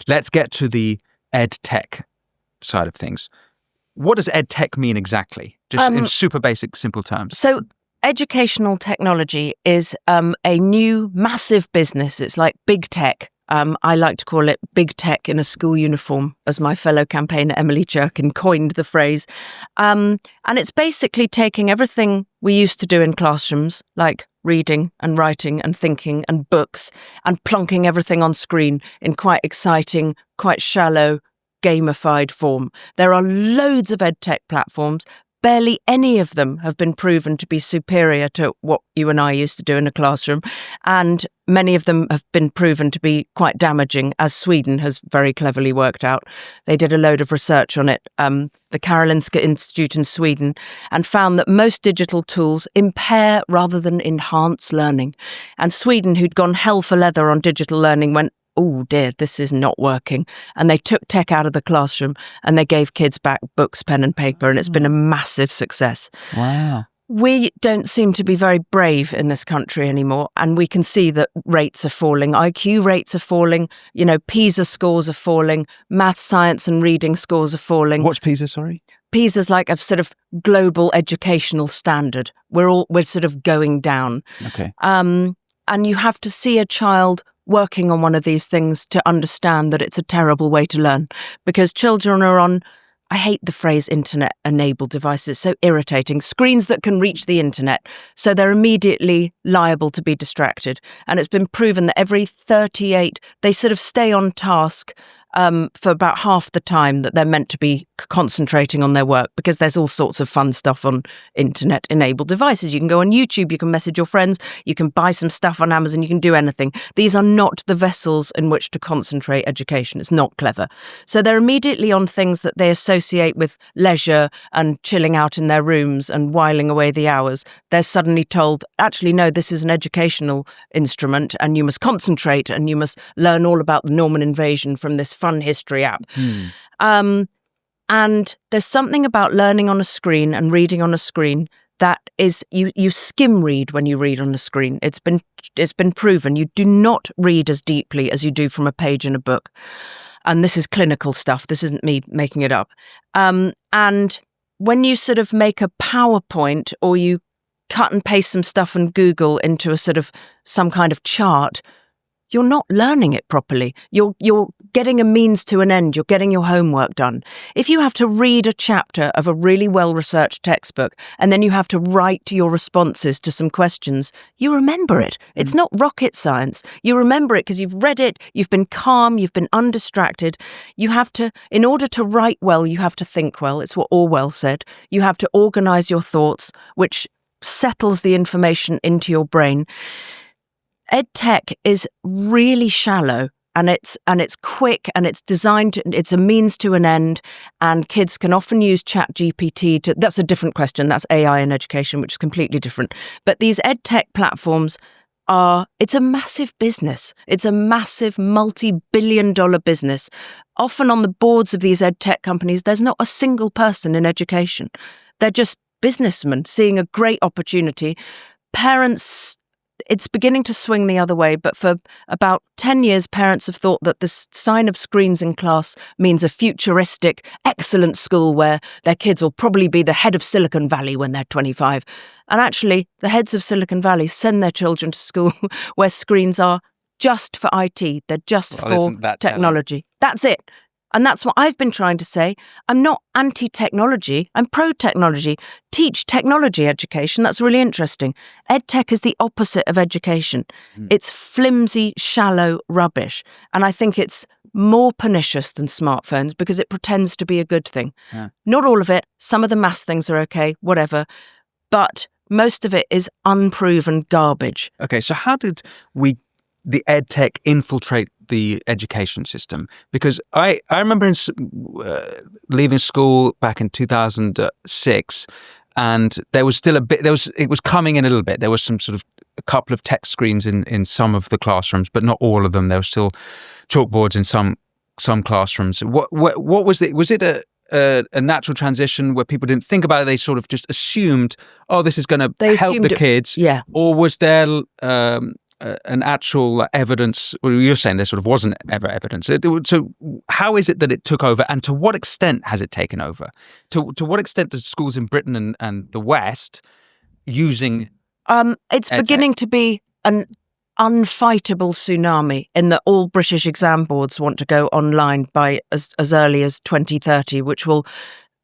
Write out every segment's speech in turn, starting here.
let's get to the edtech side of things. What does edtech mean exactly? Just in super basic, simple terms. So educational technology is a new massive business. It's like big tech. I like to call it big tech in a school uniform, as my fellow campaigner Emily Churkin coined the phrase. And it's basically taking everything we used to do in classrooms, like reading and writing and thinking and books, and plonking everything on screen in quite exciting, quite shallow, gamified form. There are loads of edtech platforms. Barely any of them have been proven to be superior to what you and I used to do in a classroom. And many of them have been proven to be quite damaging, as Sweden has very cleverly worked out. They did a load of research on it, the Karolinska Institute in Sweden, and found that most digital tools impair rather than enhance learning. And Sweden, who'd gone hell for leather on digital learning, went, oh dear, this is not working. And they took tech out of the classroom and they gave kids back books, pen and paper, and it's been a massive success. Wow. We don't seem to be very brave in this country anymore, and we can see that rates are falling. IQ rates are falling, PISA scores are falling, maths, science and reading scores are falling. What's PISA, sorry? PISA's like a sort of global educational standard. We're sort of going down. Okay. And you have to see a child working on one of these things to understand that it's a terrible way to learn, because children are on, I hate the phrase internet-enabled devices, it's so irritating, screens that can reach the internet, so they're immediately liable to be distracted. And it's been proven that every 38, they sort of stay on task for about half the time that they're meant to be concentrating on their work, because there's all sorts of fun stuff on internet-enabled devices. You can go on YouTube, you can message your friends, you can buy some stuff on Amazon, you can do anything. These are not the vessels in which to concentrate education. It's not clever. So they're immediately on things that they associate with leisure and chilling out in their rooms and whiling away the hours. They're suddenly told, actually, no, this is an educational instrument and you must concentrate and you must learn all about the Norman invasion from this fun history app. And there's something about learning on a screen and reading on a screen that is, you skim read when you read on a screen. It's been proven. You do not read as deeply as you do from a page in a book. And this is clinical stuff. This isn't me making it up. And when you sort of make a PowerPoint or you cut and paste some stuff in Google into a sort of some kind of chart, you're not learning it properly. You're getting a means to an end. You're getting your homework done. If you have to read a chapter of a really well-researched textbook and then you have to write your responses to some questions, you remember it. It's not rocket science. You remember it because you've read it, you've been calm, you've been undistracted. You have to, in order to write well, you have to think well. It's what Orwell said. You have to organise your thoughts, which settles the information into your brain. EdTech is really shallow and it's quick and it's designed, it's a means to an end, and kids can often use ChatGPT to, that's a different question, that's AI in education, which is completely different. But these EdTech platforms it's a massive business. It's a massive multi-billion-dollar business. Often on the boards of these EdTech companies, there's not a single person in education. They're just businessmen seeing a great opportunity. Parents, it's beginning to swing the other way, but for about 10 years, parents have thought that the sign of screens in class means a futuristic, excellent school where their kids will probably be the head of Silicon Valley when they're 25. And actually, the heads of Silicon Valley send their children to school where screens are just for IT. They're just for technology. That's it. And that's what I've been trying to say. I'm not anti-technology. I'm pro-technology. Teach technology education. That's really interesting. EdTech is the opposite of education. It's flimsy, shallow rubbish. And I think it's more pernicious than smartphones because it pretends to be a good thing. Yeah. Not all of it. Some of the maths things are okay, whatever. But most of it is unproven garbage. Okay, so how did the EdTech infiltrate the education system? Because I remember leaving school back in 2006, and there was still it was coming in a little bit. There was some sort of a couple of tech screens in some of the classrooms, but not all of them. There were still chalkboards in some classrooms. What was it? Was it a natural transition where people didn't think about it? They sort of just assumed, oh, this is going to help the kids. Yeah. Or was there an actual evidence. Well, you're saying there sort of wasn't ever evidence. So how is it that it took over, and to what extent has it taken over? To what extent does schools in Britain and the West using it's edtech? beginning to be an unfightable tsunami in that all British exam boards want to go online by as early as 2030, which will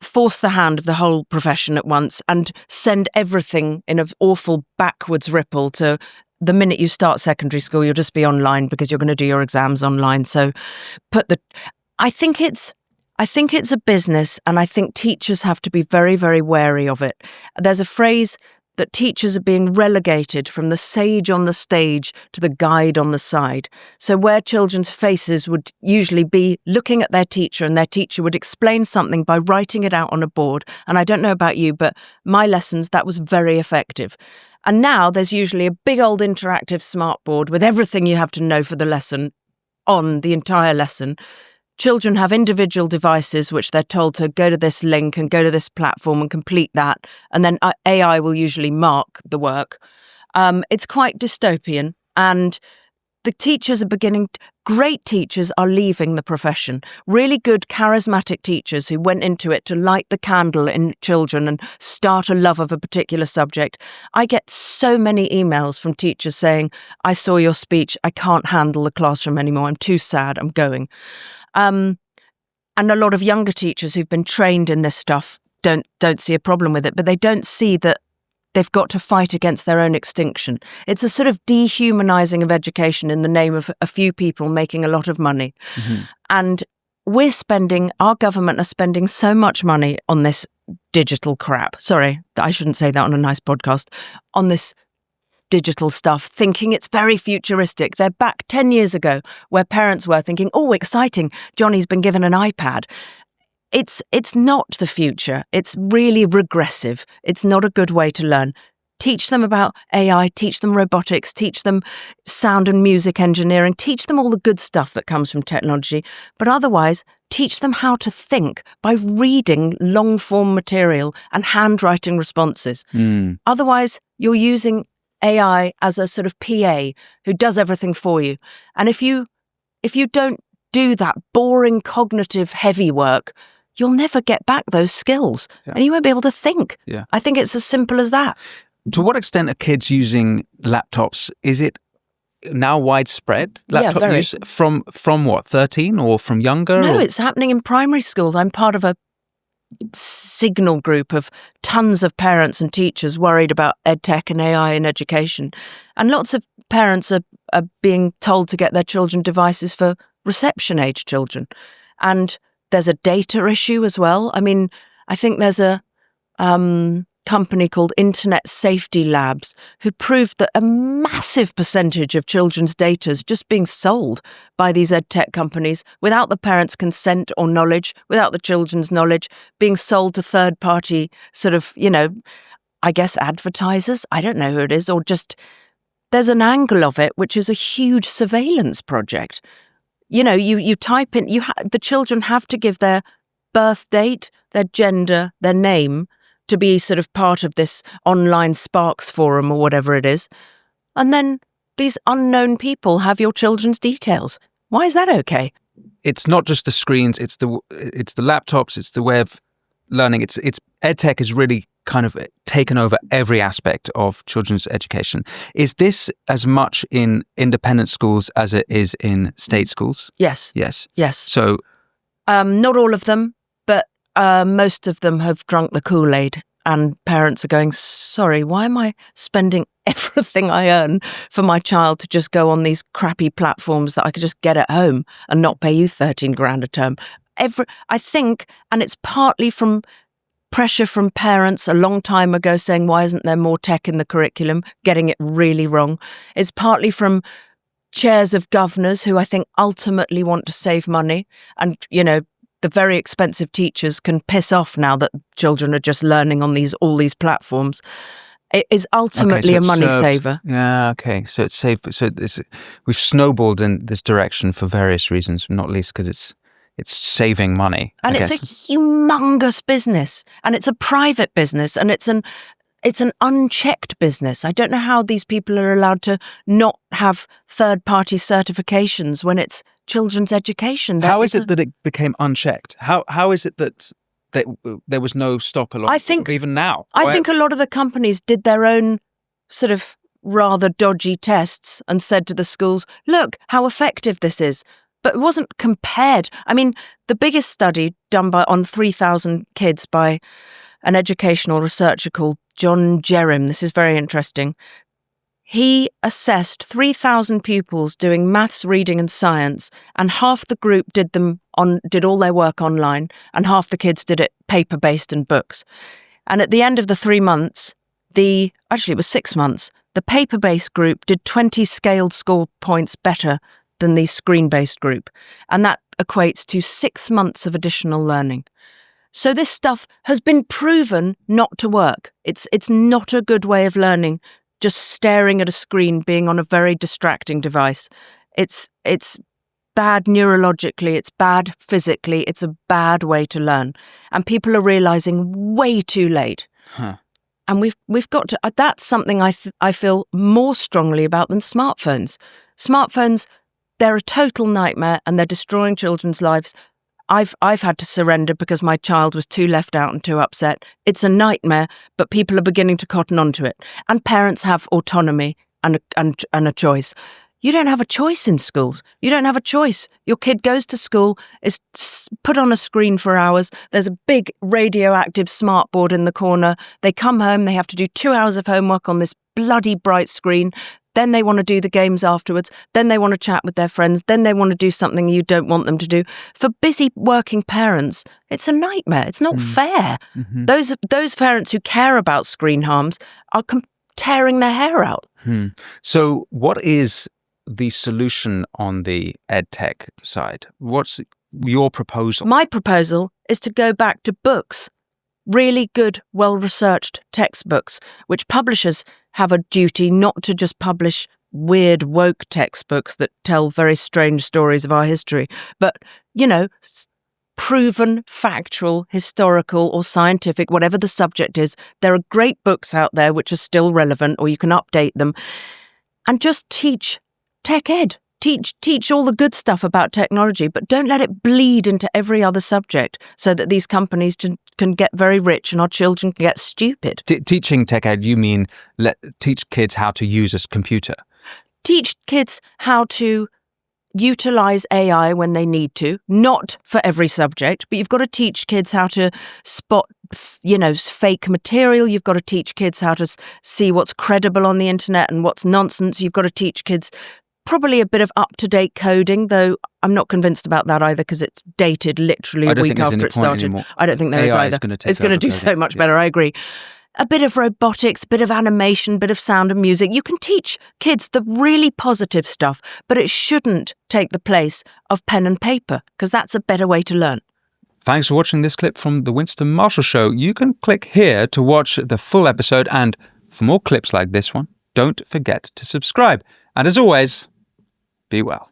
force the hand of the whole profession at once and send everything in an awful backwards ripple to the minute you start secondary school, you'll just be online because you're going to do your exams online. So I think it's a business, and I think teachers have to be very, very wary of it. There's a phrase that teachers are being relegated from the sage on the stage to the guide on the side. So where children's faces would usually be looking at their teacher, and their teacher would explain something by writing it out on a board. And I don't know about you, but my lessons, that was very effective. And now there's usually a big old interactive smartboard with everything you have to know for the lesson on the entire lesson. Children have individual devices which they're told to go to this link and go to this platform and complete that. And then AI will usually mark the work. It's quite dystopian. And the teachers are great teachers are leaving the profession. Really good, charismatic teachers who went into it to light the candle in children and start a love of a particular subject. I get so many emails from teachers saying, I saw your speech, I can't handle the classroom anymore, I'm too sad, I'm going. And a lot of younger teachers who've been trained in this stuff don't see a problem with it, but they don't see that they've got to fight against their own extinction. It's a sort of dehumanizing of education in the name of a few people making a lot of money. Mm-hmm. And our government are spending so much money on this digital crap. Sorry, I shouldn't say that on a nice podcast. On this digital stuff, thinking it's very futuristic. They're back 10 years ago where parents were thinking, oh, exciting, Johnny's been given an iPad. It's not the future. It's really regressive. It's not a good way to learn. Teach them about AI, teach them robotics, teach them sound and music engineering, teach them all the good stuff that comes from technology, but otherwise teach them how to think by reading long-form material and handwriting responses. Otherwise, you're using AI as a sort of PA who does everything for you. And if you don't do that boring cognitive heavy work, you'll never get back those skills, and you won't be able to think. Yeah. I think it's as simple as that. To what extent are kids using laptops? Is it now widespread, laptop use from what, 13 or from younger? No, it's happening in primary schools. I'm part of a signal group of tons of parents and teachers worried about edtech and AI in education. And lots of parents are being told to get their children devices for reception age children. And there's a data issue as well. I mean, I think there's a company called Internet Safety Labs who proved that a massive percentage of children's data is just being sold by these edtech companies without the parents' consent or knowledge, without the children's knowledge, being sold to third-party sort of, I guess advertisers. I don't know who it is, or just there's an angle of it which is a huge surveillance project. You type in, the children have to give their birth date, their gender, their name to be sort of part of this online Sparks forum or whatever it is. And then these unknown people have your children's details. Why is that okay? It's not just the screens, it's the laptops, it's the way of learning. It's edtech is really kind of taken over every aspect of children's education. Is this as much in independent schools as it is in state schools? Yes. So, not all of them, but most of them have drunk the Kool-Aid, and parents are going, sorry, why am I spending everything I earn for my child to just go on these crappy platforms that I could just get at home and not pay you 13 grand a term? I think, and it's partly from pressure from parents a long time ago saying, why isn't there more tech in the curriculum? Getting it really wrong. It's partly from chairs of governors who I think ultimately want to save money. And, the very expensive teachers can piss off now that children are just learning on all these platforms. It is ultimately a money saver. Yeah, okay. So it's safe. So we've snowballed in this direction for various reasons, not least because it's saving money. And it's a humongous business, and it's a private business, and it's it's an unchecked business. I don't know how these people are allowed to not have third-party certifications when it's children's education. How is it that it became unchecked? How is it that there was no stop along? I think even now. I think a lot of the companies did their own sort of rather dodgy tests and said to the schools, look how effective this is. But it wasn't compared. I mean, the biggest study done on 3,000 kids by an educational researcher called John Jerrim, this is very interesting. He assessed 3,000 pupils doing maths, reading and science, and half the group did all their work online, and half the kids did it paper-based in books. And at the end of the 3 months, actually it was 6 months, the paper-based group did 20 scaled score points better than the screen-based group. And that equates to 6 months of additional learning. So this stuff has been proven not to work. It's not a good way of learning, just staring at a screen, being on a very distracting device. It's bad neurologically, it's bad physically, it's a bad way to learn. And people are realizing way too late. Huh. And we've got to, that's something I feel more strongly about than smartphones. Smartphones, they're a total nightmare and they're destroying children's lives. I've had to surrender because my child was too left out and too upset. It's a nightmare, but people are beginning to cotton onto it. And parents have autonomy and a choice. You don't have a choice in schools. You don't have a choice. Your kid goes to school, is put on a screen for hours. There's a big radioactive smartboard in the corner. They come home, they have to do 2 hours of homework on this bloody bright screen. Then they want to do the games afterwards. Then they want to chat with their friends. Then they want to do something you don't want them to do. For busy working parents, it's a nightmare. It's not fair. Mm-hmm. Those parents who care about screen harms are tearing their hair out. So what is the solution on the edtech side? What's your proposal? My proposal is to go back to books. Really good, well-researched textbooks, which publishers have a duty not to just publish weird woke textbooks that tell very strange stories of our history, but, proven, factual, historical or scientific, whatever the subject is. There are great books out there which are still relevant, or you can update them. And just teach tech ed. Teach all the good stuff about technology, but don't let it bleed into every other subject so that these companies can get very rich and our children can get stupid. Teaching tech ed, you mean teach kids how to use a computer? Teach kids how to utilize AI when they need to, not for every subject, but you've got to teach kids how to spot, fake material. You've got to teach kids how to see what's credible on the internet and what's nonsense. You've got to teach kids probably a bit of up-to-date coding, though I'm not convinced about that either because it's dated literally a week after it started. Anymore. I don't think there is either. It's going to do so much better, I agree. A bit of robotics, a bit of animation, a bit of sound and music. You can teach kids the really positive stuff, but it shouldn't take the place of pen and paper because that's a better way to learn. Thanks for watching this clip from The Winston Marshall Show. You can click here to watch the full episode, and for more clips like this one, don't forget to subscribe. And as always, be well.